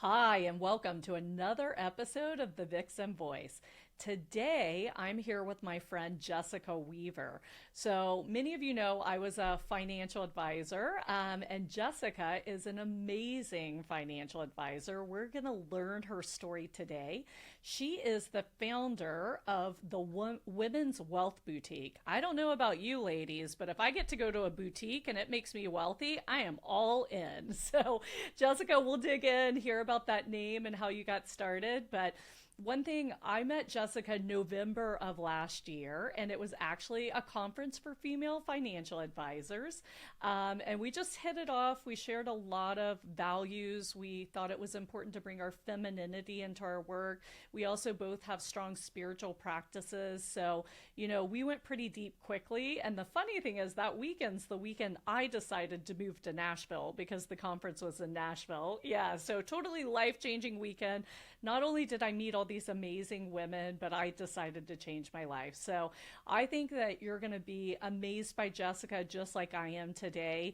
Hi, and welcome to another episode of the Vixen Voice. Today, I'm here with my friend Jessica Weaver. So, many of you know I was a financial advisor, and Jessica is an amazing financial advisor. We're going to learn her story today. She is the founder of the Women's Wealth Boutique. I don't know about you ladies, but if I get to go to a boutique and it makes me wealthy, I am all in. So, Jessica, we'll dig in, hear about that name and how you got started. But one thing, I met Jessica November of last year, and it was actually a conference for female financial advisors. And we just hit it off. We shared a lot of values. We thought it was important to bring our femininity into our work. We also both have strong spiritual practices. So, we went pretty deep quickly. And the funny thing is, that weekend's the weekend I decided to move to Nashville because the conference was in Nashville. Yeah, so totally life changing weekend. Not only did I meet all these amazing women, but I decided to change my life. So I think that you're going to be amazed by Jessica, just like I am today.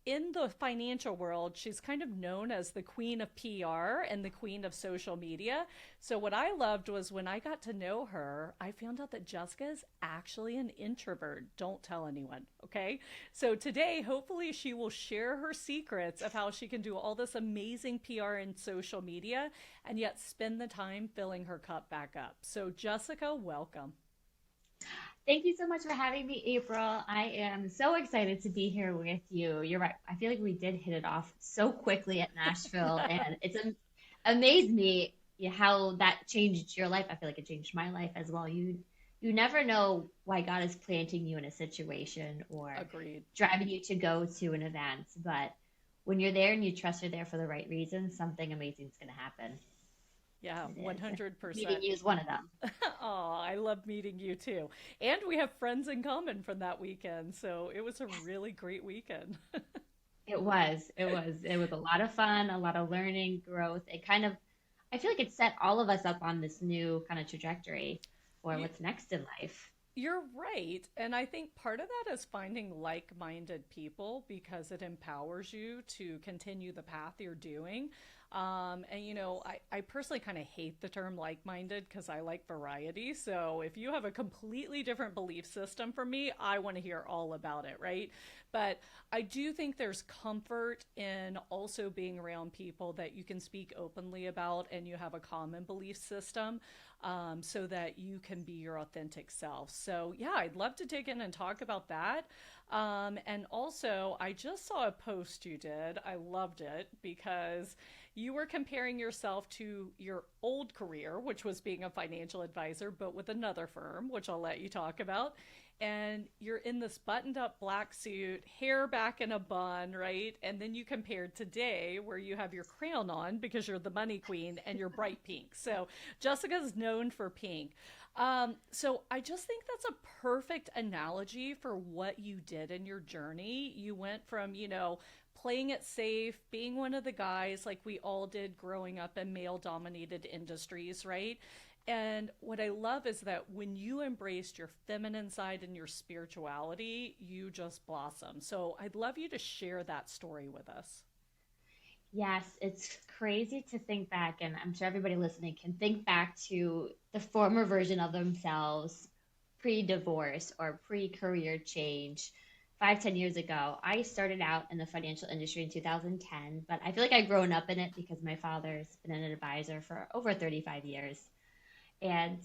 In the financial world, she's kind of known as the queen of PR and the queen of social media. So what I loved was when I got to know her, I found out that Jessica is actually an introvert. Don't tell anyone, okay? So today, hopefully, she will share her secrets of how she can do all this amazing PR and social media and yet spend the time filling her cup back up. So, Jessica, welcome. Thank you so much for having me, April. I am so excited to be here with you. You're right. I feel like we did hit it off so quickly at Nashville, and amazed me how that changed your life. I feel like it changed my life as well. You never know why God is planting you in a situation or Agreed. driving you to go to an event, but when you're there and you trust you're there for the right reasons, something amazing is going to happen. Yeah, It is. Meeting 100%. you is one of them. Oh, I love meeting you too. And we have friends in common from that weekend. So it was a really great weekend. It was. It was a lot of fun, a lot of learning, growth. I feel like it set all of us up on this new kind of trajectory for You, what's next in life. You're right. And I think part of that is finding like minded people because it empowers you to continue the path you're doing. I personally kind of hate the term like minded because I like variety. So if you have a completely different belief system from me, I want to hear all about it, right? But I do think there's comfort in also being around people that you can speak openly about and you have a common belief system, so that you can be your authentic self. So, yeah, I'd love to dig in and talk about that. And also, I just saw a post you did. I loved it because you were comparing yourself to your old career, which was being a financial advisor, but with another firm, which I'll let you talk about. And you're in this buttoned up black suit, hair back in a bun, right? And then you compared today, where you have your crown on because you're the money queen and you're bright pink. So Jessica's known for pink. So I just think that's a perfect analogy for what you did in your journey. You went from, playing it safe, being one of the guys like we all did growing up in male dominated industries, right? And what I love is that when you embraced your feminine side and your spirituality, you just blossom. So I'd love you to share that story with us. Yes, it's crazy to think back, and I'm sure everybody listening can think back to the former version of themselves pre-divorce or pre-career change 5, 10 years ago. I started out in the financial industry in 2010, but I feel like I've grown up in it because my father's been an advisor for over 35 years. And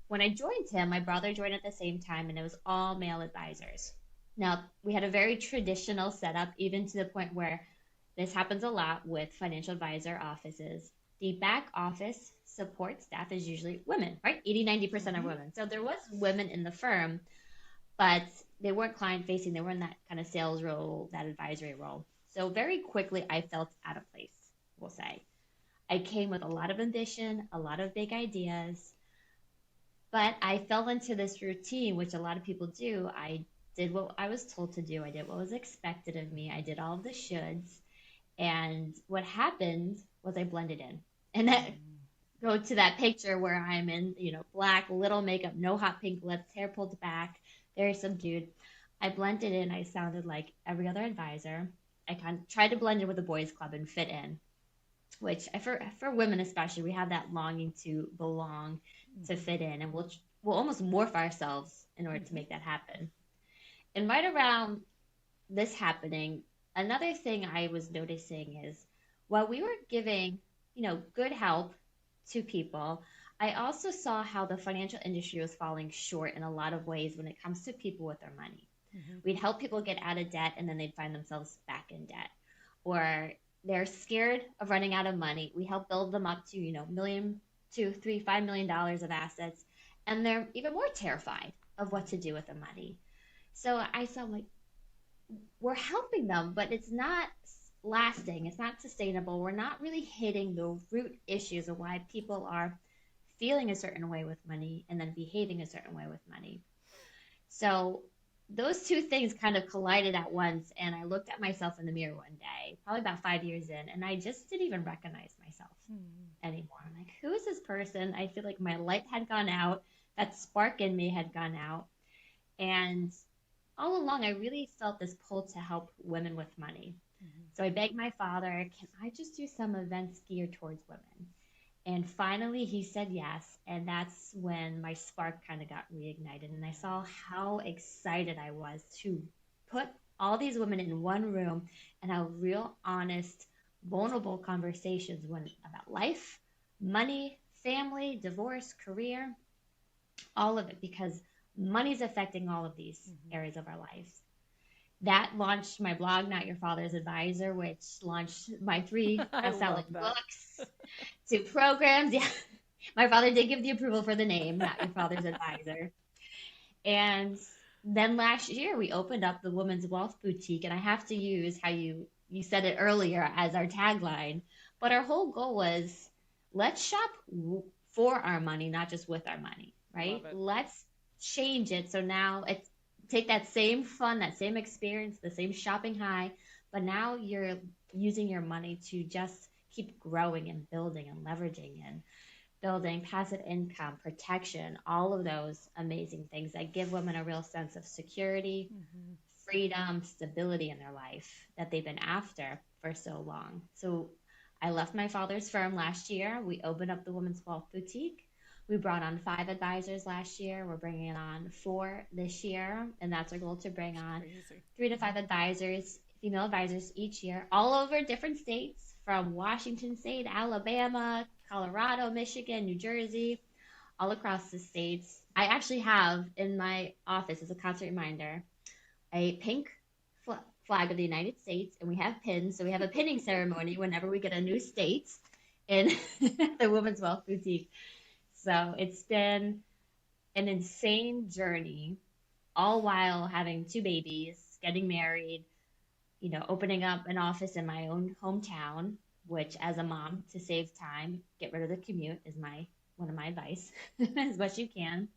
when I joined him, my brother joined at the same time, and it was all male advisors. Now, we had a very traditional setup, even to the point where this happens a lot with financial advisor offices. The back office support staff is usually women, right? 80, 90% are Mm-hmm. women. So there was women in the firm, but they weren't client facing. They weren't that kind of sales role, that advisory role. So very quickly, I felt out of place, we'll say. I came with a lot of ambition, a lot of big ideas, but I fell into this routine, which a lot of people do. I did what I was told to do. I did what was expected of me. I did all of the shoulds. And what happened was I blended in. And that go to that picture where I'm in, black, little makeup, no hot pink lips, hair pulled back, very subdued. I blended in. I sounded like every other advisor. I kind of tried to blend in with the boys club and fit in. which for women especially, we have that longing to belong, to Mm-hmm. fit in, and we'll almost morph ourselves in order to Mm-hmm. make that happen. And right around this happening, another thing I was noticing is while we were giving, good help to people, I also saw how the financial industry was falling short in a lot of ways when it comes to people with their money. Mm-hmm. We'd help people get out of debt and then they'd find themselves back in debt. Or they're scared of running out of money. We help build them up to, million, two, three, $5 million of assets. And they're even more terrified of what to do with the money. So I saw like we're helping them, but it's not lasting. It's not sustainable. We're not really hitting the root issues of why people are feeling a certain way with money and then behaving a certain way with money. So those two things kind of collided at once. And I looked at myself in the mirror one day, probably about 5 years in, and I just didn't even recognize myself anymore. I'm like, who is this person? I feel like my light had gone out, that spark in me had gone out. And all along, I really felt this pull to help women with money. Mm-hmm. So I begged my father, can I just do some events geared towards women? And finally, he said yes. And that's when my spark kind of got reignited. And I saw how excited I was to put all these women in one room and have real, honest, vulnerable conversations about life, money, family, divorce, career, all of it, because money's affecting all of these Mm-hmm. areas of our lives. That launched my blog, Not Your Father's Advisor, which launched my three I love best-selling that. books, two programs. Yeah, my father did give the approval for the name, Not Your Father's Advisor. And then last year we opened up the Women's Wealth Boutique, and I have to use how you said it earlier as our tagline. But our whole goal was let's shop for our money, not just with our money, Love right? it. Let's change it so now it's take that same fun, that same experience, the same shopping high, but now you're using your money to just keep growing and building and leveraging and building passive income, protection, all of those amazing things that give women a real sense of security, Mm-hmm. freedom, stability in their life that they've been after for so long. So I left my father's firm last year. We opened up the Women's Wealth Boutique. We brought on 5 advisors last year. We're bringing on 4 this year, and that's our goal to bring It's on crazy. 3 to 5 advisors, female advisors each year, all over different states from Washington State, Alabama, Colorado, Michigan, New Jersey, all across the states. I actually have in my office as a constant reminder a pink flag of the United States, and we have pins. So we have a pinning ceremony whenever we get a new state in the Women's Wealth Boutique. So it's been an insane journey, all while having 2 babies, getting married, opening up an office in my own hometown, which as a mom, to save time, get rid of the commute is my one of my advice as much as you can.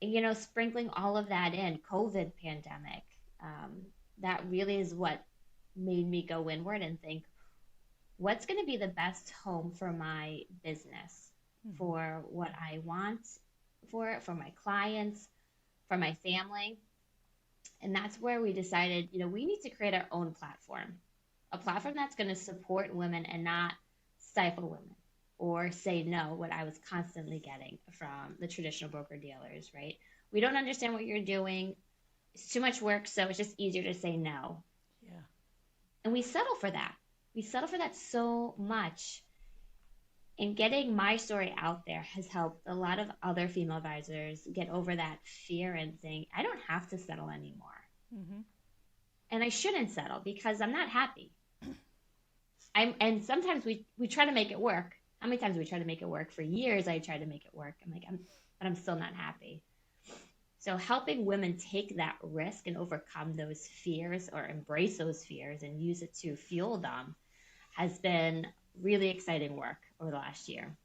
And, sprinkling all of that in, COVID pandemic, um, that really is what made me go inward and think, what's going to be the best home for my business, Mm-hmm. for what I want for it, for my clients, for my family. And that's where we decided, we need to create our own platform, a platform that's going to support women and not stifle women or say no, what I was constantly getting from the traditional broker dealers, right? We don't understand what you're doing. It's too much work, so it's just easier to say no. Yeah. And we settle for that. We settle for that so much. And getting my story out there has helped a lot of other female advisors get over that fear and saying, I don't have to settle anymore. Mm-hmm. And I shouldn't settle because I'm not happy. And sometimes we try to make it work. How many times we try to make it work? For years, I tried to make it work. But I'm still not happy. So helping women take that risk and overcome those fears or embrace those fears and use it to fuel them has been really exciting work over the last year.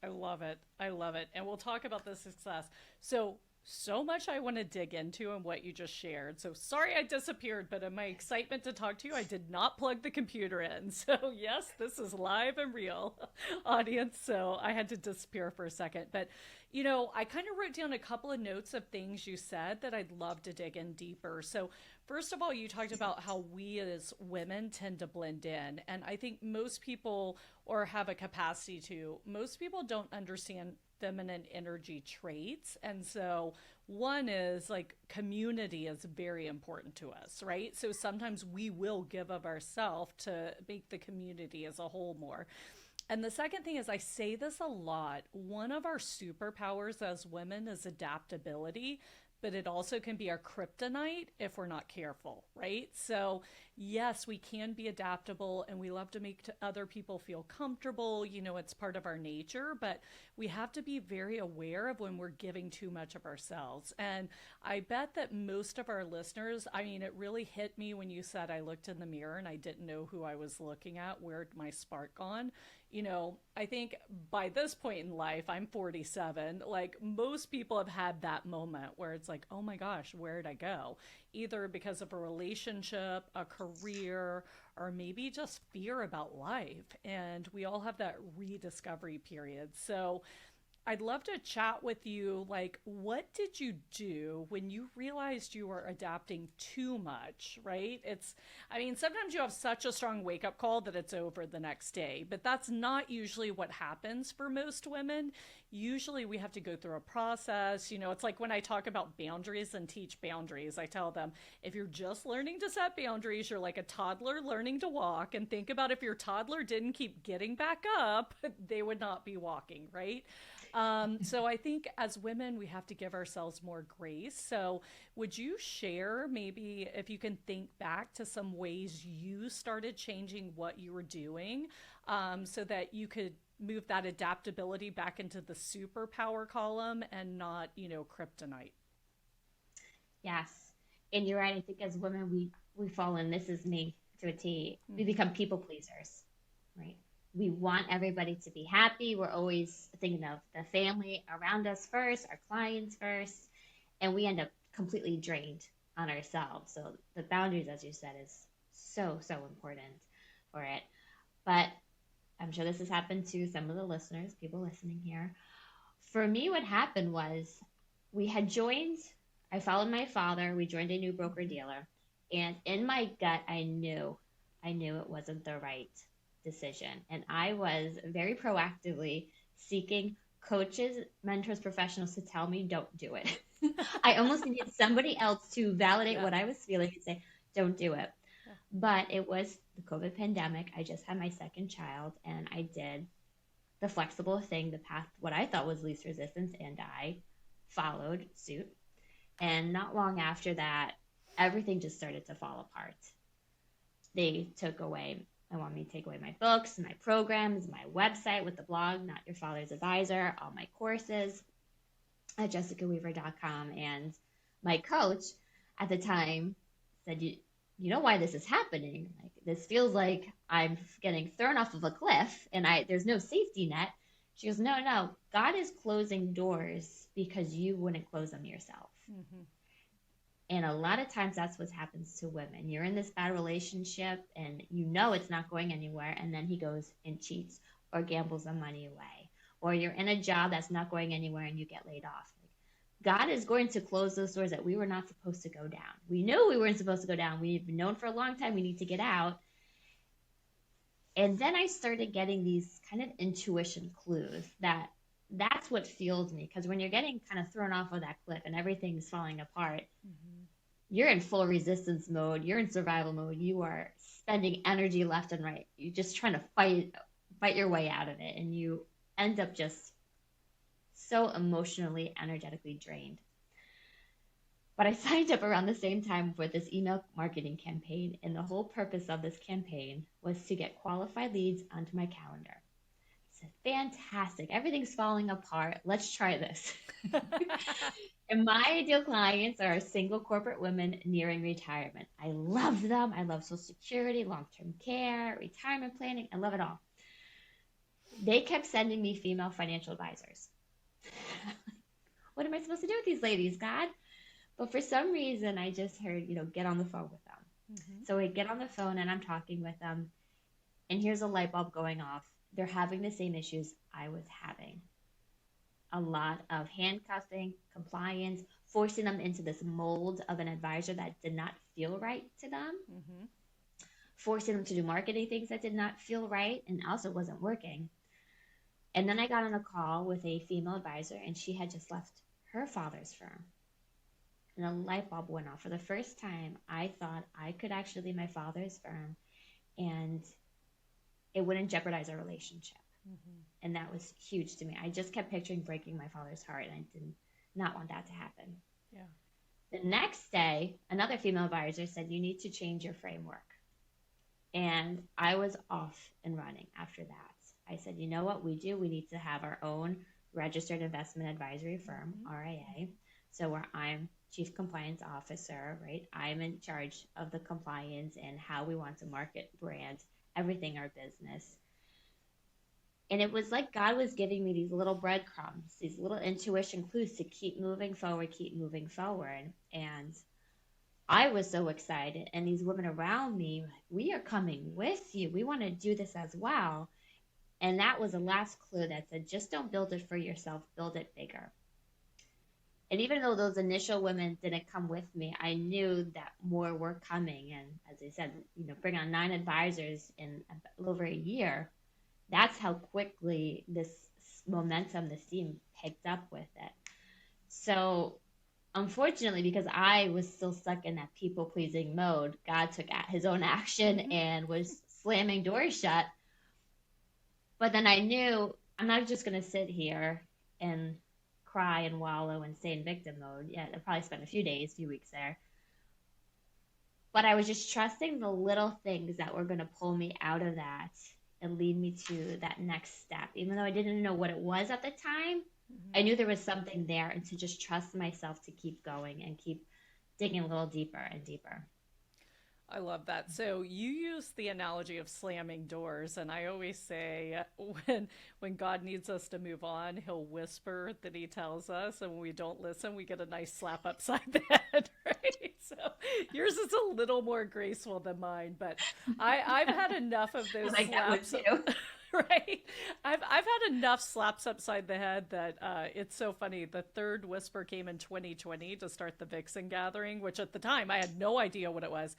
I love it. I love it. And we'll talk about the success. So, So much I want to dig into in what you just shared. So sorry I disappeared, but in my excitement to talk to you, I did not plug the computer in. So, yes, this is live and real, audience. So I had to disappear for a second. But, I kind of wrote down a couple of notes of things you said that I'd love to dig in deeper. So, first of all, you talked about how we as women tend to blend in. And I think most people, or have a capacity to, most people don't understand feminine energy traits. And so one is like community is very important to us, right? So sometimes we will give of ourselves to make the community as a whole more. And the second thing is, I say this a lot. One of our superpowers as women is adaptability, but it also can be our kryptonite if we're not careful, right? So, yes, we can be adaptable and we love to make other people feel comfortable. It's part of our nature, but we have to be very aware of when we're giving too much of ourselves. And I bet that most of our listeners, I mean, it really hit me when you said I looked in the mirror and I didn't know who I was looking at, where'd my spark gone. I think by this point in life, I'm 47, like most people have had that moment where it's like, oh my gosh, where'd I go? Either because of a relationship, a career, or maybe just fear about life. And we all have that rediscovery period. So I'd love to chat with you. Like, what did you do when you realized you were adapting too much, right? I mean, sometimes you have such a strong wake up call that it's over the next day, but that's not usually what happens for most women. Usually we have to go through a process. It's like when I talk about boundaries and teach boundaries, I tell them if you're just learning to set boundaries, you're like a toddler learning to walk. And think about if your toddler didn't keep getting back up, they would not be walking, right? So I think as women, we have to give ourselves more grace. So would you share maybe if you can think back to some ways you started changing what you were doing so that you could move that adaptability back into the superpower column and not, kryptonite? Yes. And you're right. I think as women, we fall in, this is me to a T, we Mm-hmm. become people pleasers, right? We want everybody to be happy. We're always thinking of the family around us first, our clients first, and we end up completely drained on ourselves. So the boundaries, as you said, is so, so important for it. But I'm sure this has happened to some of the listeners, people listening here. For me, what happened was we had joined, I followed my father, we joined a new broker dealer, and in my gut, I knew it wasn't the right decision. And I was very proactively seeking coaches, mentors, professionals to tell me, don't do it. I almost needed somebody else to validate Yeah. what I was feeling and say, don't do it. Yeah. But it was the COVID pandemic. I just had my second child and I did the flexible thing, the path, what I thought was least resistance, and I followed suit. And not long after that, everything just started to fall apart. I want me to take away my books, my programs, my website with the blog, Not Your Father's Advisor, all my courses at jessicaweaver.com. And my coach at the time said, you know why this is happening? Like, this feels like I'm getting thrown off of a cliff and there's no safety net. She goes, no, God is closing doors because you wouldn't close them yourself. Mm-hmm. And a lot of times that's what happens to women. You're in this bad relationship and it's not going anywhere. And then he goes and cheats or gambles the money away. Or you're in a job that's not going anywhere and you get laid off. God is going to close those doors that we were not supposed to go down. We knew we weren't supposed to go down. We've known for a long time we need to get out. And then I started getting these kind of intuition clues that's what fueled me. Because when you're getting kind of thrown off of that cliff and everything's falling apart, Mm-hmm. you're in full resistance mode. You're in survival mode. You are spending energy left and right. You're just trying to fight your way out of it. And you end up just so emotionally, energetically drained. But I signed up around the same time for this email marketing campaign. And the whole purpose of this campaign was to get qualified leads onto my calendar. I said, fantastic. Everything's falling apart. Let's try this. And my ideal clients are single corporate women nearing retirement. I love them. I love Social Security, long-term care, retirement planning. I love it all. They kept sending me female financial advisors. what am I supposed to do with these ladies, God? But for some reason, I just heard, get on the phone with them. Mm-hmm. So I get on the phone and I'm talking with them, and here's a light bulb going off. They're having the same issues I was having. A lot of handcuffing, compliance, forcing them into this mold of an advisor that did not feel right to them, Mm-hmm. forcing them to do marketing things that did not feel right and also wasn't working. And then I got on a call with a female advisor, and she had just left her father's firm. And a light bulb went off. For the first time, I thought I could actually leave my father's firm and it wouldn't jeopardize our relationship. Mm-hmm. And that was huge to me. I just kept picturing breaking my father's heart, and I did not want that to happen. Yeah. The next day, another female advisor said, you need to change your framework. And I was off and running after that. I said, you know what we do? We need to have our own registered investment advisory firm, Mm-hmm. RIA. So where I'm chief compliance officer, right? I'm in charge of the compliance and how we want to market, brand, everything our business. And it was like God was giving me these little breadcrumbs, these little intuition clues to keep moving forward, keep moving forward. And I was so excited. And these women around me, like, we are coming with you. We want to do this as well. And that was the last clue that said, just don't build it for yourself, build it bigger. And even though those initial women didn't come with me, I knew that more were coming. And as I said, bring on 9 advisors in a little over a year. That's how quickly this momentum, this team picked up with it. So unfortunately, because I was still stuck in that people pleasing mode, God took his own action Mm-hmm. and was slamming doors shut. But then I knew I'm not just going to sit here and cry and wallow and stay in victim mode. Yeah, I'll probably spend a few weeks there. But I was just trusting the little things that were going to pull me out of that and lead me to that next step. Even though I didn't know what it was at the time, Mm-hmm. I knew there was something there, and to just trust myself to keep going and keep digging a little deeper and deeper. I love that. So you use the analogy of slamming doors, and I always say when God needs us to move on, He'll whisper that He tells us, and when we don't listen, we get a nice slap upside the head, right? So yours is a little more graceful than mine, but I've had enough of I those like that one slaps. too. Right? I've had enough slaps upside the head that it's so funny. The third whisper came in 2020 to start the Vixen Gathering, which at the time I had no idea what it was.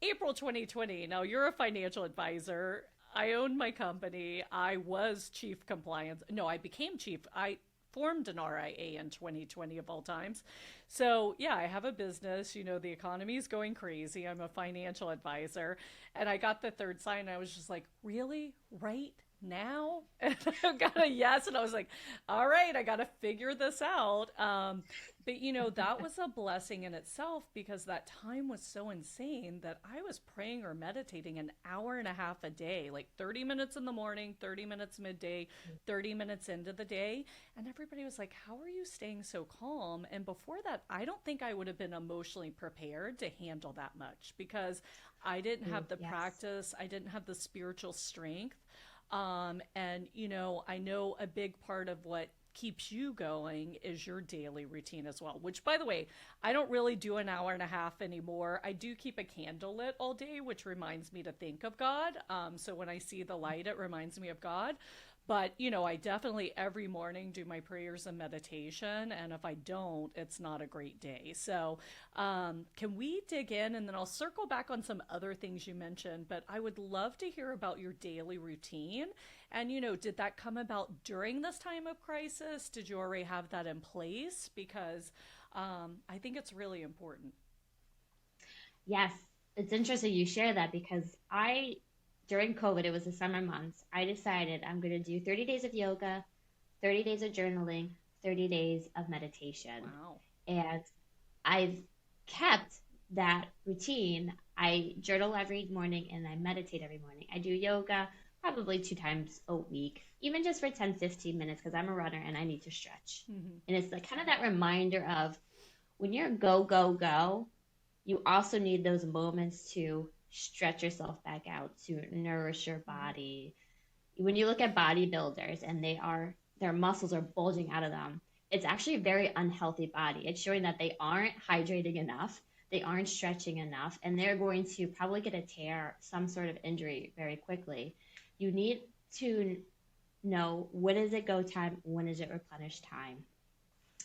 April 2020. Now you're a financial advisor. I owned my company. I was chief compliance. No, I became chief. I formed an RIA in 2020 of all times. So, yeah, I have a business. The economy is going crazy. I'm a financial advisor. And I got the third sign. And I was just like, really? Right now? And I got a yes. And I was like, all right, I got to figure this out. But, that was a blessing in itself because that time was so insane that I was praying or meditating an hour and a half a day, like 30 minutes in the morning, 30 minutes midday, 30 minutes into the day. And everybody was like, how are you staying so calm? And before that, I don't think I would have been emotionally prepared to handle that much because I didn't have the Yes. practice, I didn't have the spiritual strength. And, I know a big part of what keeps you going is your daily routine as well, which, by the way, I don't really do an hour and a half anymore. I do keep a candle lit all day, which reminds me to think of God. So when I see the light, it reminds me of God. But, I definitely every morning do my prayers and meditation. And if I don't, it's not a great day. So, can we dig in and then I'll circle back on some other things you mentioned? But I would love to hear about your daily routine. And, did that come about during this time of crisis? Did you already have that in place? Because I think it's really important. Yes, it's interesting you share that because during COVID, it was the summer months, I decided I'm going to do 30 days of yoga, 30 days of journaling, 30 days of meditation. Wow. And I've kept that routine. I journal every morning and I meditate every morning. I do yoga probably 2 times a week, even just for 10, 15 minutes because I'm a runner and I need to stretch. Mm-hmm. And it's like kind of that reminder of when you're go, go, go, you also need those moments to stretch yourself back out, to nourish your body. When you look at bodybuilders and their muscles are bulging out of them, it's actually a very unhealthy body. It's showing that they aren't hydrating enough, they aren't stretching enough, and they're going to probably get a tear, some sort of injury very quickly. You need to know when is it go time, when is it replenish time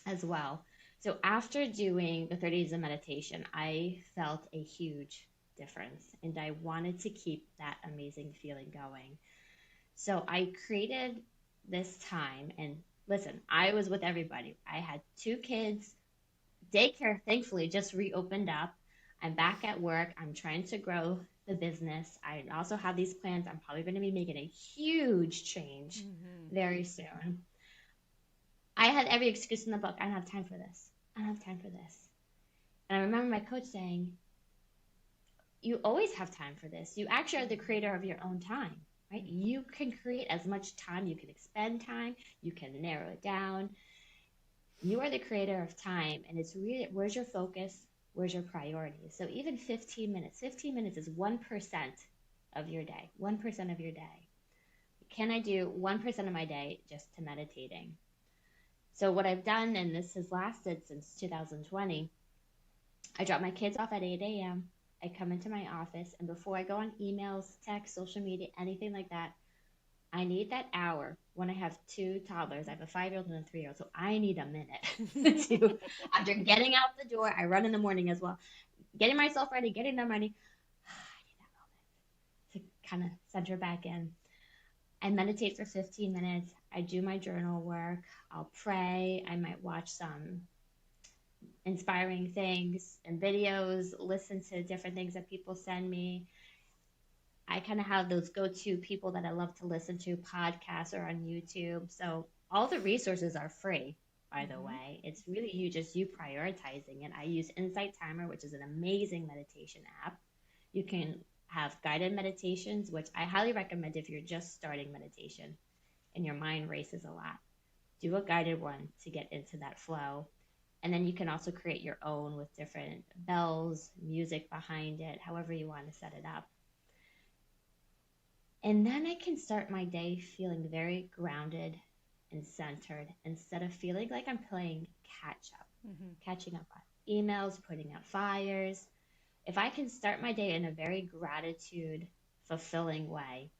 as well. So after doing the 30 days of meditation, I felt a huge difference and I wanted to keep that amazing feeling going. So I created this time and listen, I was with everybody. I had two kids. Daycare thankfully just reopened up. I'm back at work. I'm trying to grow the business. I also have these plans. I'm probably going to be making a huge change Mm-hmm. very soon. I had every excuse in the book. I don't have time for this. I don't have time for this. And I remember my coach saying, you always have time for this. You actually are the creator of your own time, right? You can create as much time, you can expend time, you can narrow it down. You are the creator of time, and it's really where's your focus, where's your priorities. So even 15 minutes is 1% of your day, 1% of your day. Can I do 1% of my day just to meditating? So what I've done, and this has lasted since 2020, I drop my kids off at 8 a.m. I come into my office, and before I go on emails, text, social media, anything like that, I need that hour when I have two toddlers. I have a 5-year-old and a 3-year-old, so I need a minute to, after getting out the door, I run in the morning as well, getting myself ready, getting them ready. I need that moment to kind of center back in. I meditate for 15 minutes. I do my journal work. I'll pray. I might watch some inspiring things and videos, listen to different things that people send me. I kind of have those go-to people that I love to listen to, podcasts or on YouTube. So all the resources are free, by the Mm-hmm. way. It's really you prioritizing it. I use Insight Timer, which is an amazing meditation app. You can have guided meditations, which I highly recommend if you're just starting meditation and your mind races a lot. Do a guided one to get into that flow. And then you can also create your own with different bells, music behind it, however you want to set it up. And then I can start my day feeling very grounded and centered instead of feeling like I'm playing catch up, Mm-hmm. catching up on emails, putting out fires. If I can start my day in a very gratitude fulfilling way,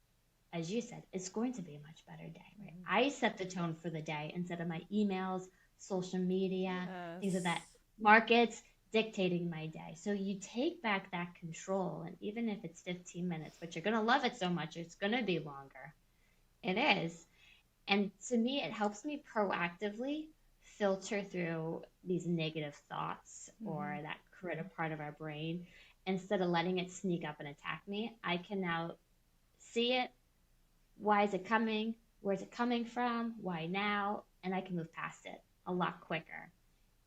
as you said, it's going to be a much better day, right? Mm-hmm. I set the tone for the day instead of my emails, social media, things like that, Yes. markets dictating my day. So you take back that control, and even if it's 15 minutes, but you're going to love it so much, it's going to be longer. It is. And to me, it helps me proactively filter through these negative thoughts Mm-hmm. or that creative part of our brain. Instead of letting it sneak up and attack me, I can now see it. Why is it coming? Where's it coming from? Why now? And I can move past it a lot quicker.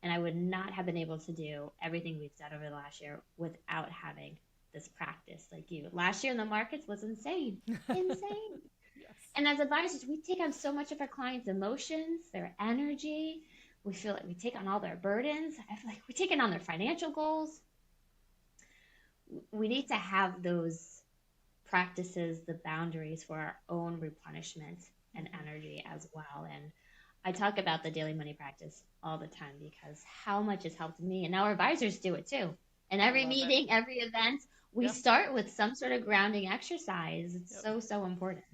And I would not have been able to do everything we've done over the last year without having this practice like you. Last year in the markets was insane, insane. Yes. And as advisors, we take on so much of our clients' emotions, their energy. We feel like we take on all their burdens. I feel like we're taking on their financial goals. We need to have those practices, the boundaries for our own replenishment and Mm-hmm. energy as well. And I talk about the daily money practice all the time because how much has helped me. And now our advisors do it too. In I every love it. meeting, every event, we Yep. start with some sort of grounding exercise. It's Yep. so, so important.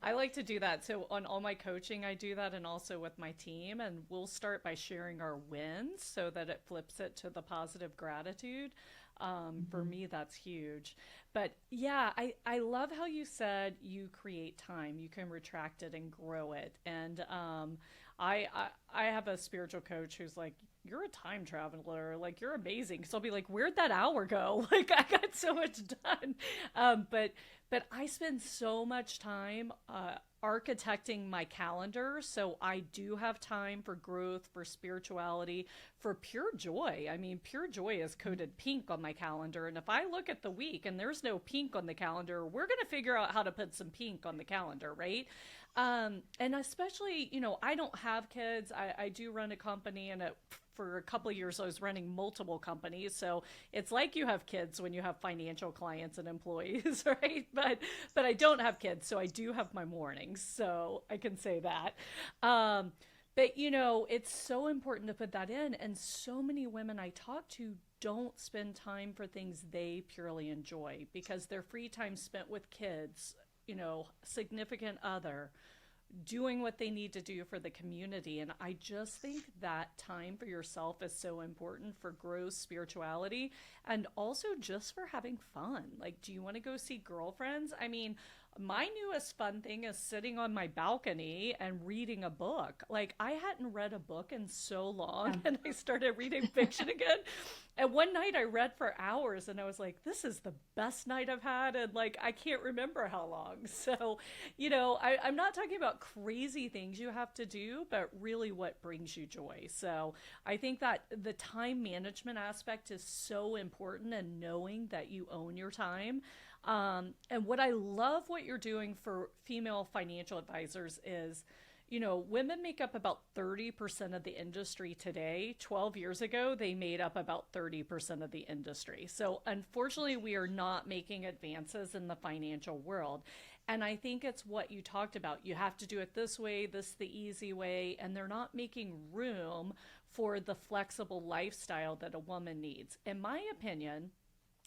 I like to do that. So on all my coaching, I do that, and also with my team. And we'll start by sharing our wins so that it flips it to the positive gratitude. For Mhm. me, that's huge. But yeah, I love how you said you create time. You can retract it and grow it. And I have a spiritual coach who's like, you're a time traveler. Like, you're amazing. So I'll be like, where'd that hour go? Like, I got so much done. But I spend so much time architecting my calendar so I do have time for growth, for spirituality, for pure joy. I mean, pure joy is coded pink on my calendar. And if I look at the week and there's no pink on the calendar, we're going to figure out how to put some pink on the calendar, right? And especially, I don't have kids. I do run a company, and for a couple of years I was running multiple companies. So it's like you have kids when you have financial clients and employees, right? But I don't have kids, so I do have my mornings, so I can say that. Um, But it's so important to put that in. And so many women I talk to don't spend time for things they purely enjoy because their free time spent with kids, significant other, doing what they need to do for the community. And I just think that time for yourself is so important for growth, spirituality, and also just for having fun. Like, do you want to go see girlfriends? I mean, my newest fun thing is sitting on my balcony and reading a book. Like, I hadn't read a book in so long, Um, and I started reading fiction again. And one night I read for hours, and I was like, this is the best night I've had. And like, I can't remember how long. So, I'm not talking about crazy things you have to do, but really what brings you joy. So I think that the time management aspect is so important, and knowing that you own your time. And what I love what you're doing for female financial advisors is, women make up about 30% of the industry today. 12 years ago, they made up about 30% of the industry. So, unfortunately, we are not making advances in the financial world. And I think it's what you talked about. You have to do it this way, this the easy way, and they're not making room for the flexible lifestyle that a woman needs. In my opinion,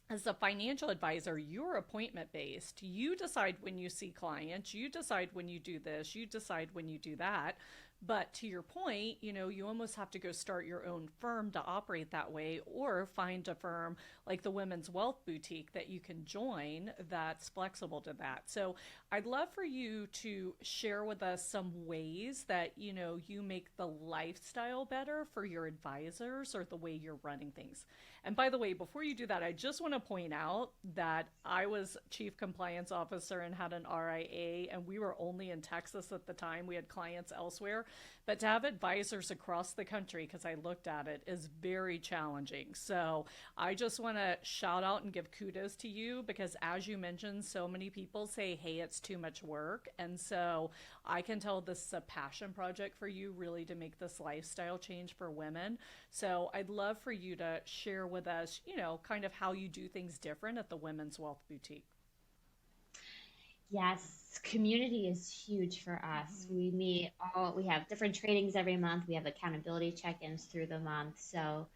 as a financial advisor, you're appointment based. You decide when you see clients, you decide when you do this, you decide when you do that. But to your point, you almost have to go start your own firm to operate that way, or find a firm like the Women's Wealth Boutique that you can join that's flexible to that. So I'd love for you to share with us some ways that, you make the lifestyle better for your advisors or the way you're running things. And by the way, before you do that, I just want to point out that I was chief compliance officer and had an RIA, and we were only in Texas at the time. We had clients elsewhere. But to have advisors across the country, because I looked at it, is very challenging. So I just want to shout out and give kudos to you because, as you mentioned, so many people say, hey, it's too much work. And so I can tell this is a passion project for you, really, to make this lifestyle change for women. So I'd love for you to share with us, kind of how you do things different at the Women's Wealth Boutique. yes, community is huge for us. Mm-hmm. We have different trainings every month. We have accountability check-ins through the month. So,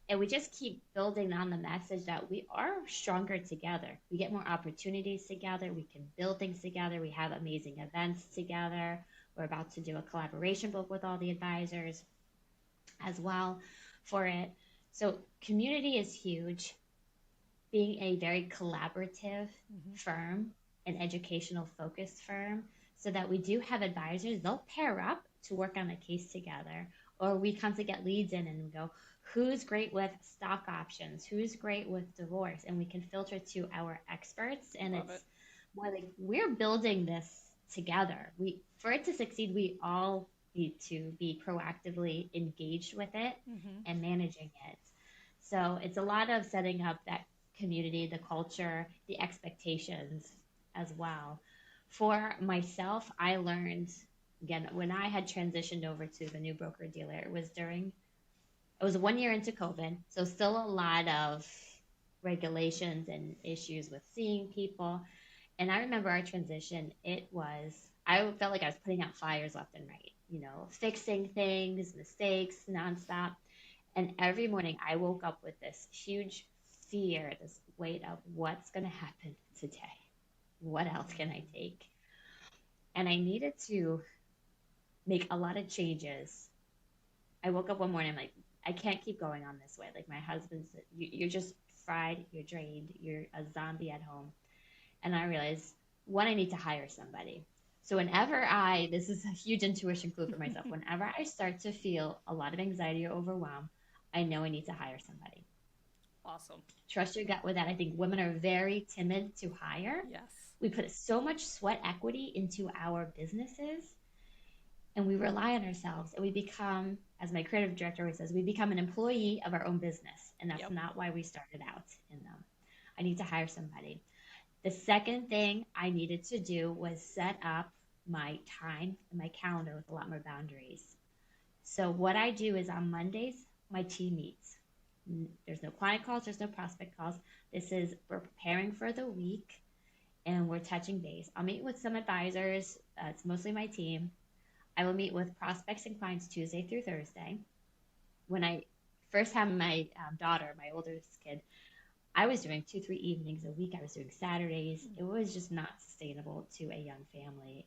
and we just keep building on the message that we are stronger together. We get more opportunities together. We can build things together. We have amazing events together. We're about to do a collaboration book with all the advisors as well for it. So community is huge. Being a very collaborative Mm-hmm. firm, an educational focused firm, so that we do have advisors, they'll pair up to work on a case together, or we constantly get leads in and we go, who's great with stock options, who's great with divorce, and we can filter to our experts. And Love it. it's more like we're building this together. We For it to succeed, we all need to be proactively engaged with it Mm-hmm. and managing it. So it's a lot of setting up that community, the culture, the expectations as well. For myself, I learned again when I had transitioned over to the new broker dealer, it was 1 year into COVID, so still a lot of regulations and issues with seeing people. And I remember our transition, I felt like I was putting out fires left and right, fixing things, mistakes nonstop. And every morning I woke up with this huge fear, this weight of what's going to happen today? What else can I take? And I needed to make a lot of changes. I woke up one morning, I'm like, I can't keep going on this way. Like my husband said, you're just fried, you're drained, you're a zombie at home. And I realized, one, I need to hire somebody. So this is a huge intuition clue for myself. Whenever I start to feel a lot of anxiety or overwhelm, I know I need to hire somebody. Awesome. Trust your gut with that. I think women are very timid to hire. Yes. We put so much sweat equity into our businesses and we rely on ourselves and we become, as my creative director always says, we become an employee of our own business. And that's Yep. not why we started out in them. I need to hire somebody. The second thing I needed to do was set up my time and my calendar with a lot more boundaries. So what I do is on Mondays, my team meets. There's no client calls, there's no prospect calls. We're preparing for the week and we're touching base. I'll meet with some advisors. It's mostly my team. I will meet with prospects and clients Tuesday through Thursday. When I first had my daughter, my oldest kid, I was doing 2, 3 evenings a week. I was doing Saturdays. It was just not sustainable to a young family.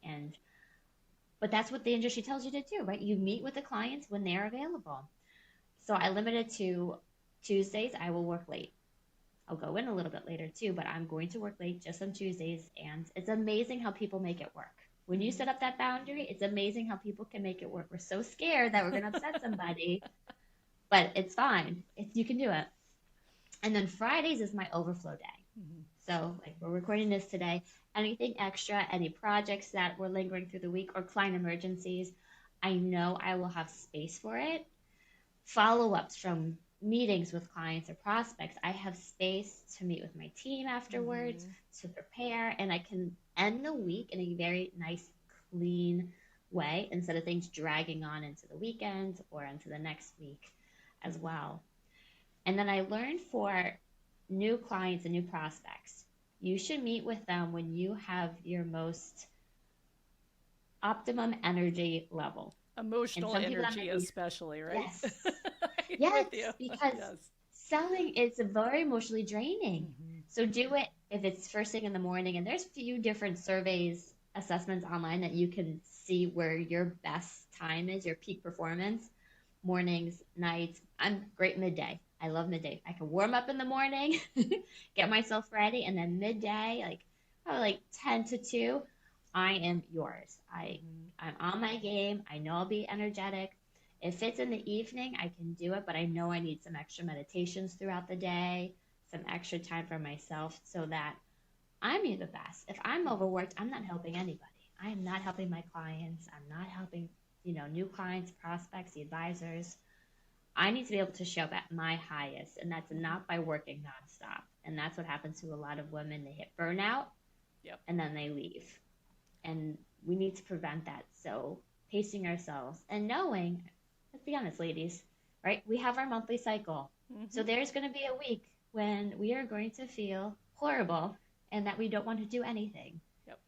But that's what the industry tells you to do, right? You meet with the clients when they're available. So I limited to Tuesdays. I will work late. I'll go in a little bit later too, but I'm going to work late just on Tuesdays. And it's amazing how people make it work. When you set up that boundary, it's amazing how people can make it work. We're so scared that we're going to upset somebody, but it's fine. You can do it. And then Fridays is my overflow day. Mm-hmm. So, like, we're recording this today. Anything extra, any projects that were lingering through the week or client emergencies, I know I will have space for it. Follow-ups from meetings with clients or prospects, I have space to meet with my team afterwards, to prepare, and I can end the week in a very nice, clean way instead of things dragging on into the weekend or into the next week as well. And then I learned for new clients and new prospects, you should meet with them when you have your most optimum energy level. And Emotional some people that energy, might be, especially, right? yes, I'm yes, with you. because Yes. selling is very emotionally draining. Mm-hmm. So do it if it's first thing in the morning. And there's a few different surveys, assessments online that you can see where your best time is, your peak performance, mornings, nights. I'm great midday. I love midday. I can warm up in the morning, get myself ready, and then midday, like probably like 10 to 2, I am yours. I'm on my game. I know I'll be energetic. If it's in the evening, I can do it, but I know I need some extra meditations throughout the day, some extra time for myself so that I'm the best. If I'm overworked, I'm not helping anybody. I am not helping my clients. I'm not helping, new clients, prospects, the advisors. I need to be able to show up at my highest, and that's not by working nonstop. And that's what happens to a lot of women. They hit burnout, Yep. and then they leave. And we need to prevent that. So pacing ourselves and knowing, let's be honest, ladies, right? We have our monthly cycle. Mm-hmm. So there's going to be a week when we are going to feel horrible and that we don't want to do anything. Yep.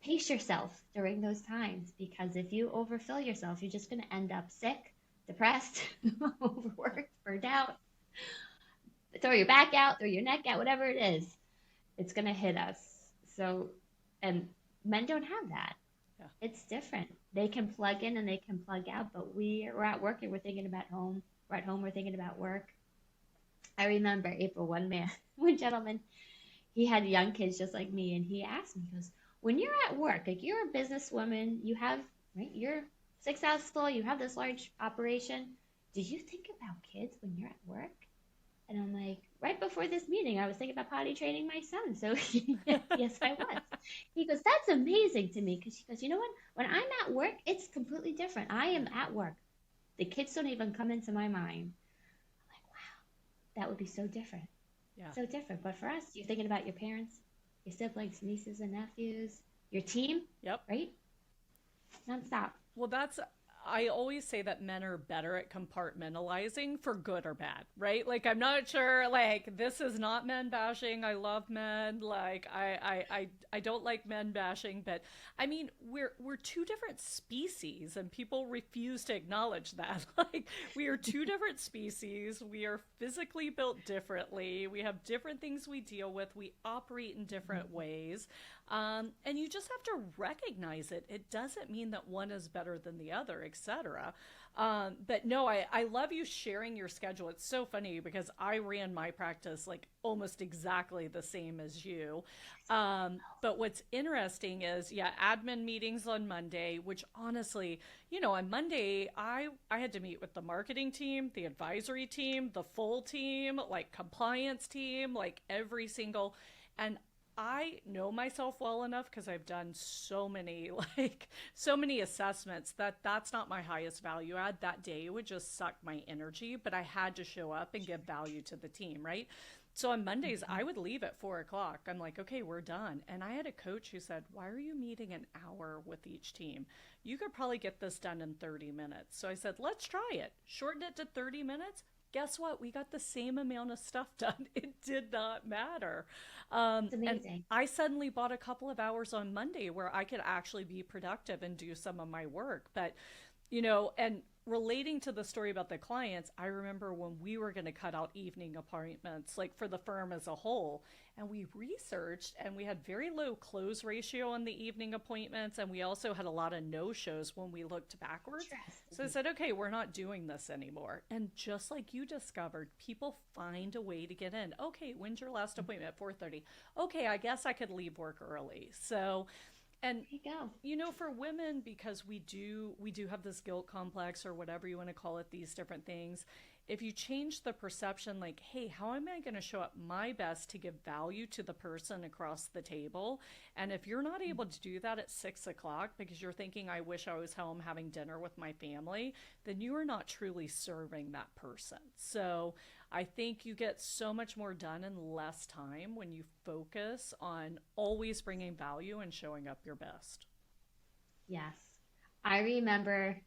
Pace yourself during those times, because if you overfill yourself, you're just going to end up sick, depressed, overworked, burned out. Throw your back out, throw your neck out, whatever it is, it's going to hit us. So, and men don't have that. Yeah. It's different. They can plug in and they can plug out, but we're at work and we're thinking about home. We're at home, we're thinking about work. I remember April, one gentleman, he had young kids just like me, and he asked me, he goes, when you're at work, like you're a businesswoman, you have, right, you're successful, you have this large operation. Do you think about kids when you're at work? And I'm like, right before this meeting, I was thinking about potty training my son. So yes, I was. He goes, that's amazing to me. Because he goes, you know what? When I'm at work, it's completely different. I am at work. The kids don't even come into my mind. I'm like, wow, that would be so different. Yeah. So different. But for us, you're thinking about your parents, your siblings, nieces and nephews, your team. Yep. Right? Nonstop. Well, I always say that men are better at compartmentalizing for good or bad, right? Like, I'm not sure, like, this is not men bashing. I love men. Like, I don't like men bashing, but I mean, we're two different species, and people refuse to acknowledge that. Like, we are two different species. We are physically built differently. We have different things we deal with. We operate in different ways. And you just have to recognize it. It doesn't mean that one is better than the other, etc. But no, I love you sharing your schedule. It's so funny because I ran my practice like almost exactly the same as you. But what's interesting is, yeah, admin meetings on Monday, which honestly, on Monday, I had to meet with the marketing team, the advisory team, the full team, like compliance team, like every single, and I know myself well enough because I've done so many assessments that that's not my highest value add. That day would just suck my energy, but I had to show up and give value to the team, right? So on Mondays, I would leave at 4 o'clock. I'm like, okay, we're done. And I had a coach who said, why are you meeting an hour with each team? You could probably get this done in 30 minutes. So I said, let's try it. Shorten it to 30 minutes. guess what? We got the same amount of stuff done. It did not matter. It's And amazing. I suddenly bought a couple of hours on Monday where I could actually be productive and do some of my work. But, and relating to the story about the clients, I remember when we were going to cut out evening appointments, like for the firm as a whole, and we researched and we had very low close ratio on the evening appointments. And we also had a lot of no shows when we looked backwards. So I Interesting. said, okay, we're not doing this anymore. And just like you discovered, people find a way to get in. Okay, when's your last appointment? At 4:30. Okay, I guess I could leave work early. So, and There you go. for women, because we do have this guilt complex or whatever you want to call it, these different things. If you change the perception, like, hey, how am I going to show up my best to give value to the person across the table? And if you're not able to do that at 6 o'clock because you're thinking, I wish I was home having dinner with my family, then you are not truly serving that person. So I think you get so much more done in less time when you focus on always bringing value and showing up your best. Yes. I remember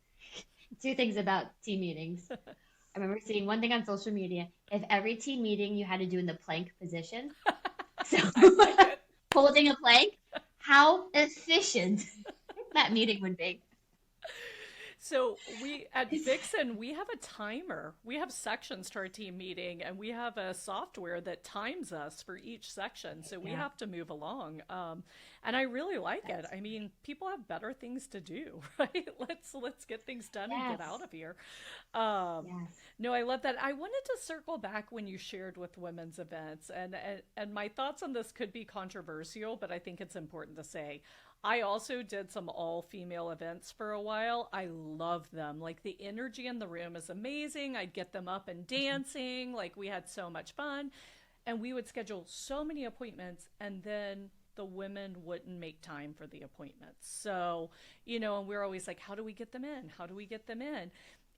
two things about team meetings. I remember seeing one thing on social media. If every team meeting you had to do in the plank position, so I like it. holding a plank, how efficient that meeting would be. So we at Vixen, we have a timer. We have sections to our team meeting, and we have a software that times us for each section. So we Yeah, have to move along, and I really like it. that's I mean, people have better things to do, right? Let's get things done and get out yes, of here. Um, yes, no, I love that. I wanted to circle back when you shared with women's events, and my thoughts on this could be controversial, but I think it's important to say. I also did some all female events for a while. I love them. Like the energy in the room is amazing. I'd get them up and dancing. Like we had so much fun. And we would schedule so many appointments, and then the women wouldn't make time for the appointments. So, and we're always like, how do we get them in? How do we get them in?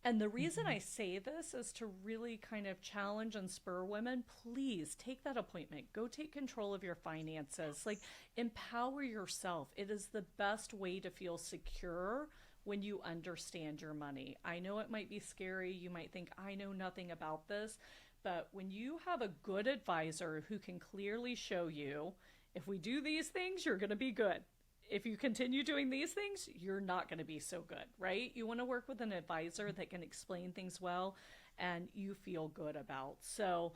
And the reason hmm I say this is to really kind of challenge and spur women. Please take that appointment. Go take control of your finances. Like, yes, empower yourself. It is the best way to feel secure when you understand your money. I know it might be scary. You might think, I know nothing about this. But when you have a good advisor who can clearly show you, if we do these things, you're going to be good. If you continue doing these things, you're not going to be so good, right? You want to work with an advisor that can explain things well and you feel good about. So,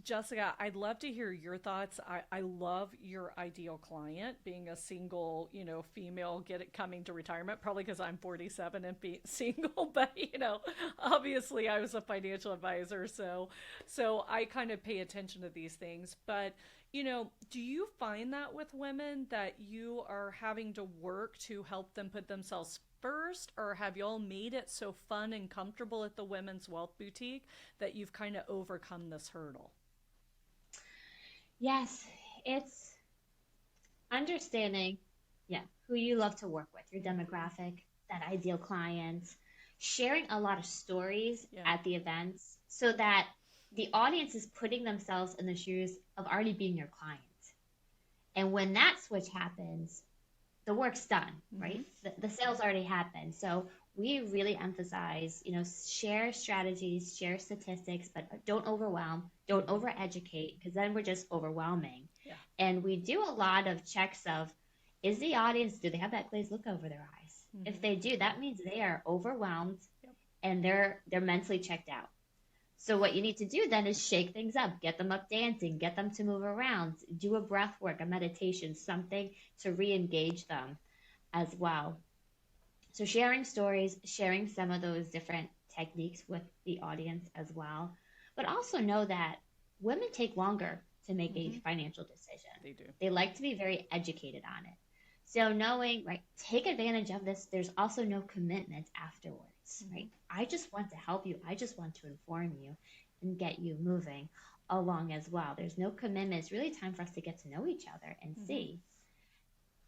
Jessica, I'd love to hear your thoughts. I love your ideal client being a single, female, get it coming to retirement, probably because I'm 47 and be single, but obviously I was a financial advisor. So I kind of pay attention to these things. But do you find that with women that you are having to work to help them put themselves first, or have y'all made it so fun and comfortable at the Women's Wealth Boutique that you've kind of overcome this hurdle? yes. It's understanding, yeah, who you love to work with, your demographic, that ideal client, sharing a lot of stories Yeah. at the events so that the audience is putting themselves in the shoes of already being your client. And when that switch happens, the work's done, Mm-hmm. right? The sales already happened. So we really emphasize, share strategies, share statistics, but don't overwhelm, don't Mm-hmm. overeducate, because then we're just overwhelming. Yeah. And we do a lot of checks of, is the audience, do they have that glazed look over their eyes? If Mm-hmm. they do, that means they are overwhelmed Yep. and they're mentally checked out. So what you need to do then is shake things up, get them up dancing, get them to move around, do a breath work, a meditation, something to re-engage them as well. So sharing stories, sharing some of those different techniques with the audience as well. But also know that women take longer to make a Mm-hmm. financial decision. They do. They like to be very educated on it. So knowing, right, take advantage of this. There's also no commitment afterwards, Mm-hmm. right? I just want to help you. I just want to inform you and get you moving along as well. There's no commitment. It's really time for us to get to know each other and Mm-hmm. see.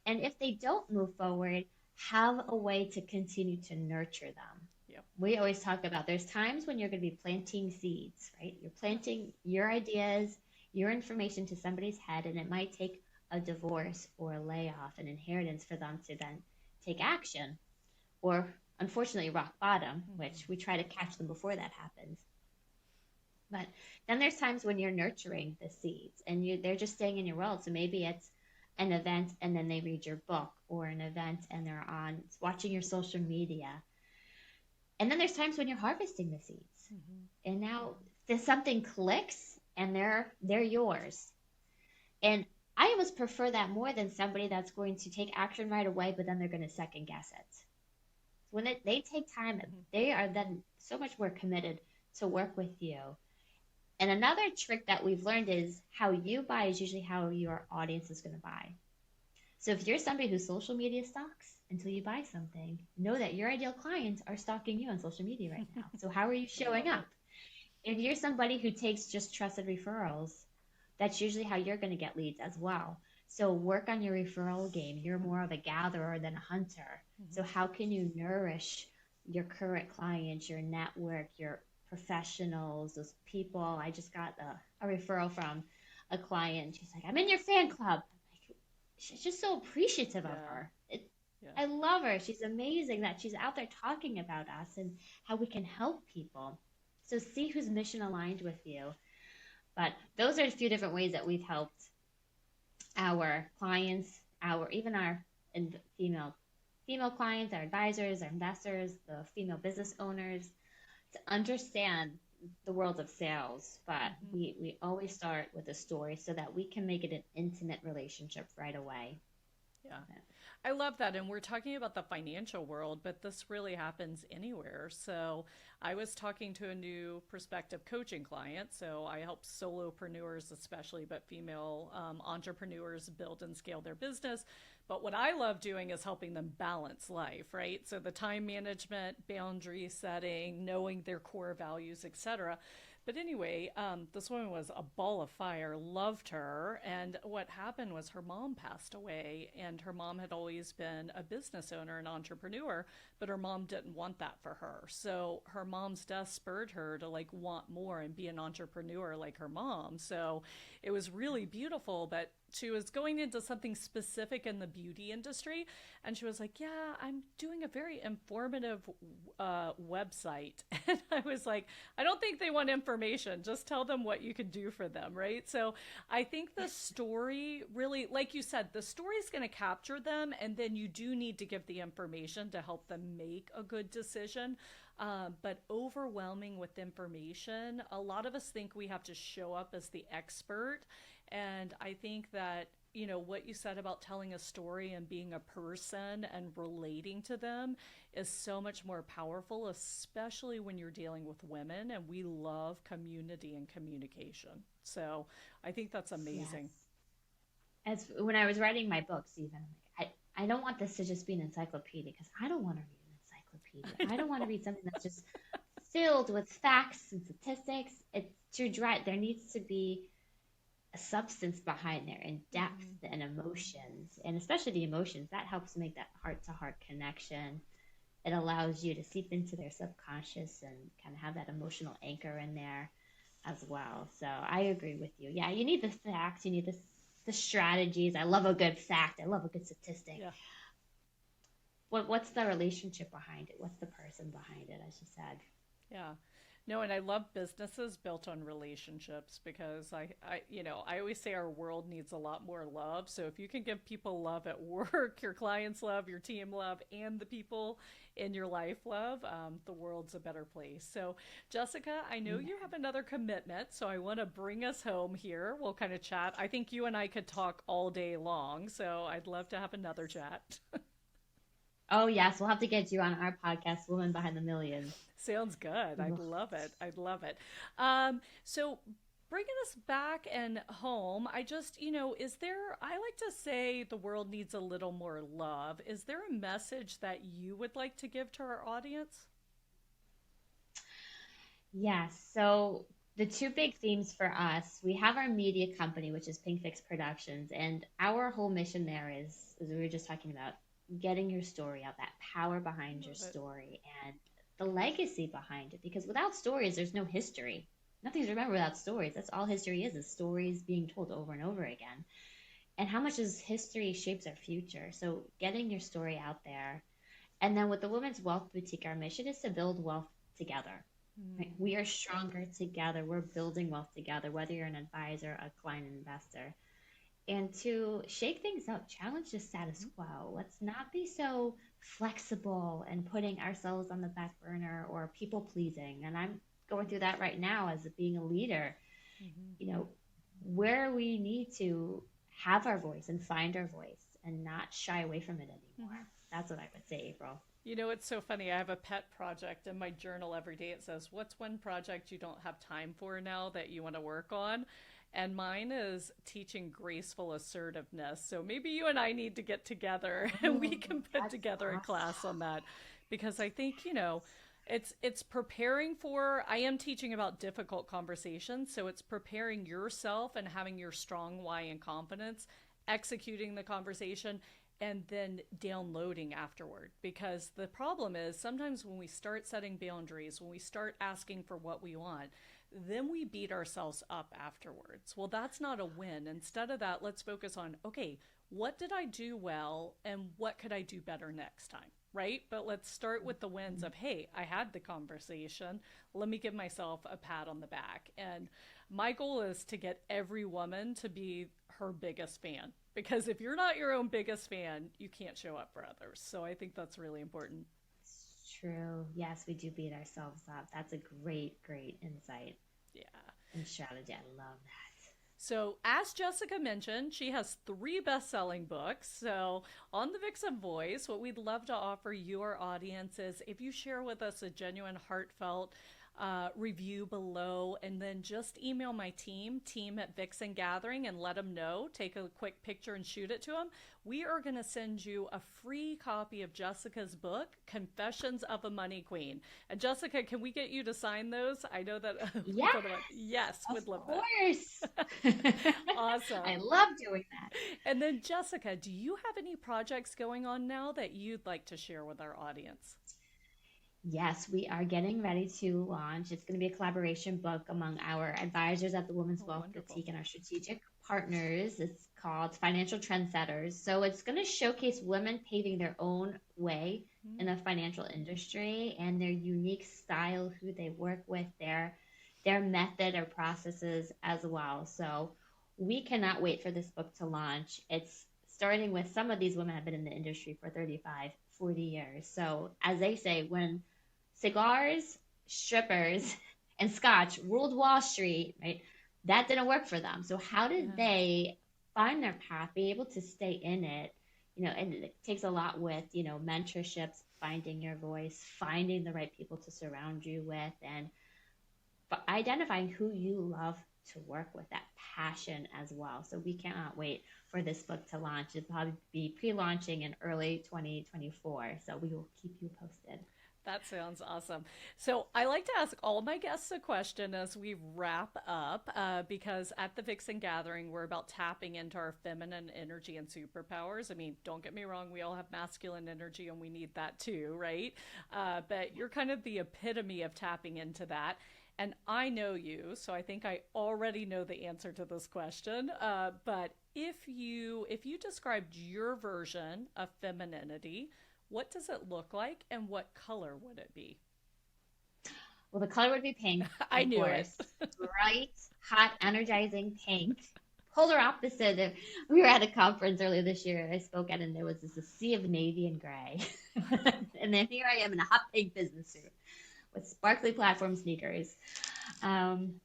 And if they don't move forward, have a way to continue to nurture them. Yep. We always talk about there's times when you're going to be planting seeds, right? You're planting your ideas, your information to somebody's head, and it might take a divorce or a layoff, an inheritance for them to then take action, or unfortunately, rock bottom, Mm-hmm. which we try to catch them before that happens. But then there's times when you're nurturing the seeds and they're just staying in your world. So maybe it's an event and then they read your book, or an event and they're on watching your social media. And then there's times when you're harvesting the seeds. Mm-hmm. And now there's something clicks and they're yours. And I almost prefer that more than somebody that's going to take action right away, but then they're going to second guess it. When they take time, Mm-hmm. they are then so much more committed to work with you. And another trick that we've learned is how you buy is usually how your audience is going to buy. So if you're somebody who social media stalks until you buy something, know that your ideal clients are stalking you on social media right now. So how are you I love showing up? it. If you're somebody who takes just trusted referrals, that's usually how you're going to get leads as well. So work on your referral game. You're more of a gatherer than a hunter. Mm-hmm. So how can you nourish your current clients, your network, your professionals, those people? I just got a referral from a client. She's like, I'm in your fan club. I'm like, she's just so appreciative of Yeah. her. Yeah. I love her. She's amazing that she's out there talking about us and how we can help people. So see who's mission aligned with you. But those are a few different ways that we've helped our clients, our even our female clients, our advisors, our investors, the female business owners to understand the world of sales. But Mm-hmm. we always start with a story so that we can make it an intimate relationship right away. Yeah. I love that. And we're talking about the financial world, but this really happens anywhere. So I was talking to a new prospective coaching client. So I help solopreneurs, especially, but female entrepreneurs build and scale their business. But what I love doing is helping them balance life, right? So the time management, boundary setting, knowing their core values, etc. But anyway, this woman was a ball of fire, loved her. And what happened was her mom passed away, and her mom had always been a business owner, an entrepreneur, but her mom didn't want that for her. So her mom's death spurred her to like want more and be an entrepreneur like her mom. So it was really beautiful, but she was going into something specific in the beauty industry, and she was like, yeah, I'm doing a very informative website. And I was like, I don't think they want information, just tell them what you can do for them, right? So I think the story really, like you said, the story is going to capture them, and then you do need to give the information to help them make a good decision. But overwhelming with information, a lot of us think we have to show up as the expert. And I think that, you know, what you said about telling a story and being a person and relating to them is so much more powerful, especially when you're dealing with women. And we love community and communication. So I think that's amazing. Yes. As when I was writing my books, even I'm like, I don't want this to just be an encyclopedia because I don't want to read an encyclopedia. I don't want to read something that's just filled with facts and statistics. It's too dry. There needs to be a substance behind there and depth Mm-hmm. and emotions, and especially the emotions that helps make that heart to heart connection. It allows you to seep into their subconscious and kind of have that emotional anchor in there as well. So I agree with you. Yeah, you need the facts, you need the strategies. I love a good fact. I love a good statistic. Yeah. What's the relationship behind it? What's the person behind it, as you said? Yeah. No, and I love businesses built on relationships because I always say our world needs a lot more love. So if you can give people love at work, your clients love, your team love, and the people in your life love, the world's a better place. So, Jessica, I know Yeah. you have another commitment, so I want to bring us home here. We'll kind of chat. I think you and I could talk all day long, so I'd love to have another chat. Oh yes, we'll have to get you on our podcast, Woman Behind the Millions. Sounds good. We I'd will. love it. I'd love it. So bringing us back and home, I just, is there, I like to say the world needs a little more love. Is there a message that you would like to give to our audience? Yes. So the two big themes for us, we have our media company, which is Pink Fix Productions, and our whole mission there is, as we were just talking about, getting your story out, that power behind your Love it. story and the legacy behind it. Because without stories, there's no history. Nothing's remembered without stories. That's all history is stories being told over and over again. And how much is history shapes our future. So getting your story out there. And then with the Women's Wealth Boutique, our mission is to build wealth together. Right? Mm-hmm. We are stronger together. We're building wealth together, whether you're an advisor, a client, an investor. And to shake things up, challenge the status quo. Let's not be so flexible and putting ourselves on the back burner or people pleasing. And I'm going through that right now as being a leader, Mm-hmm. you know, where we need to have our voice and find our voice and not shy away from it Mm-hmm. anymore. That's what I would say, April. You know, it's so funny. I have a pet project in my journal every day. It says, "What's one project you don't have time for now that you want to work on?" And mine is teaching graceful assertiveness. So maybe you and I need to get together and we Oh, can put that's together a class awesome. on that, because I think, it's preparing for, I am teaching about difficult conversations, so it's preparing yourself and having your strong why and confidence, executing the conversation, and then downloading afterward. Because the problem is sometimes when we start setting boundaries, when we start asking for what we want, then we beat ourselves up afterwards. Well, that's not a win. Instead of that, let's focus on, okay, what did I do well and what could I do better next time? Right? But let's start with the wins of, hey, I had the conversation. Let me give myself a pat on the back. And my goal is to get every woman to be her biggest fan. Because if you're not your own biggest fan, you can't show up for others. So I think that's really important. It's true. Yes, we do beat ourselves up. That's a great, great insight Yeah. and strategy. I love that. So, as Jessica mentioned, she has three best selling books. So, on the Vixen Voice, what we'd love to offer your audience is if you share with us a genuine, heartfelt review below, and then just email my team at Vixen Gathering, and let them know. Take a quick picture and shoot it to them. We are going to send you a free copy of Jessica's book, Confessions of a Money Queen. And Jessica, can we get you to sign those? I know that Yes, people don't. Yes, of would love that. course. I Awesome. love doing that. And then, Jessica, do you have any projects going on now that you'd like to share with our audience? Yes, we are getting ready to launch. It's going to be a collaboration book among our advisors at the Women's Oh, Wealth wonderful. Boutique and our strategic partners. It's called Financial Trendsetters. So it's going to showcase women paving their own way in Mm, the financial industry and their unique style, who they work with, their method or processes as well. So we cannot wait for this book to launch. It's starting with some of these women have been in the industry for 35, 40 years. So as they say, when cigars, strippers, and scotch ruled Wall Street, right? That didn't work for them. So how did yeah. they find their path, be able to stay in it? And it takes a lot with, mentorships, finding your voice, finding the right people to surround you with, and identifying who you love to work with, that passion as well. So we cannot wait for this book to launch. It'll probably be pre-launching in early 2024. So we will keep you posted. That sounds awesome. So, I like to ask all my guests a question as we wrap up, because at the Vixen Gathering, we're about tapping into our feminine energy and superpowers. I mean, don't get me wrong, we all have masculine energy and we need that too, right? But you're kind of the epitome of tapping into that. And I know you, so I think I already know the answer to this question. But if you described your version of femininity, what does it look like and what color would it be? Well, the color would be pink, I of knew it. course. Bright, hot, energizing pink. Polar opposite. We were at a conference earlier this year. I spoke at, and there was this a sea of navy and gray. And then here I am in a hot pink business suit with sparkly platform sneakers. Um,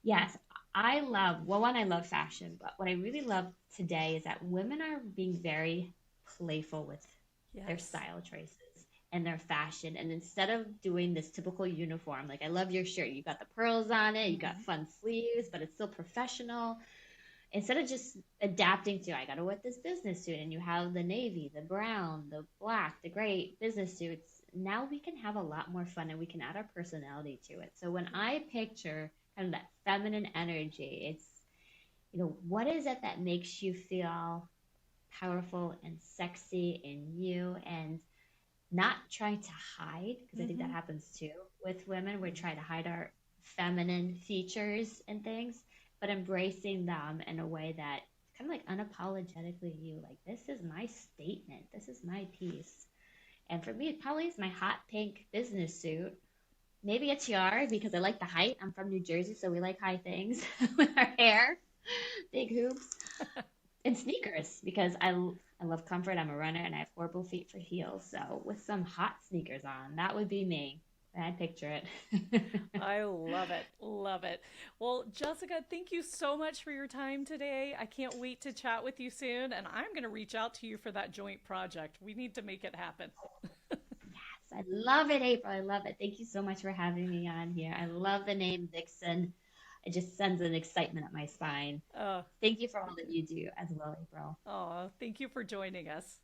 yes, I love fashion, but what I really love today is that women are being very playful with their Yes. style choices and their fashion. And instead of doing this typical uniform, like I love your shirt, you got the pearls on it, you got Mm-hmm. fun sleeves, but it's still professional. Instead of just adapting to, I got to wear this business suit, and you have the navy, the brown, the black, the gray business suits. Now we can have a lot more fun and we can add our personality to it. So when I picture kind of that feminine energy, it's, what is it that makes you feel powerful and sexy in you, and not trying to hide, because I think that Mm-hmm. happens too with women. We Mm-hmm. try to hide our feminine features and things, but embracing them in a way that kind of like unapologetically you, like, this is my statement, this is my piece. And for me, it probably is my hot pink business suit maybe a tiara because I like the height. I'm from New Jersey, so we like high things with our hair, big hoops, and sneakers because I love comfort. I'm a runner and I have horrible feet for heels. So with some hot sneakers on, that would be me. I'd picture it. I love it. Love it. Well, Jessica, thank you so much for your time today. I can't wait to chat with you soon, and I'm going to reach out to you for that joint project. We need to make it happen. Yes, I love it, April. I love it. Thank you so much for having me on here. I love the name Vixen. It just sends an excitement up my spine. Uh, Thank you for all that you do as well, April. oh, thank you for joining us.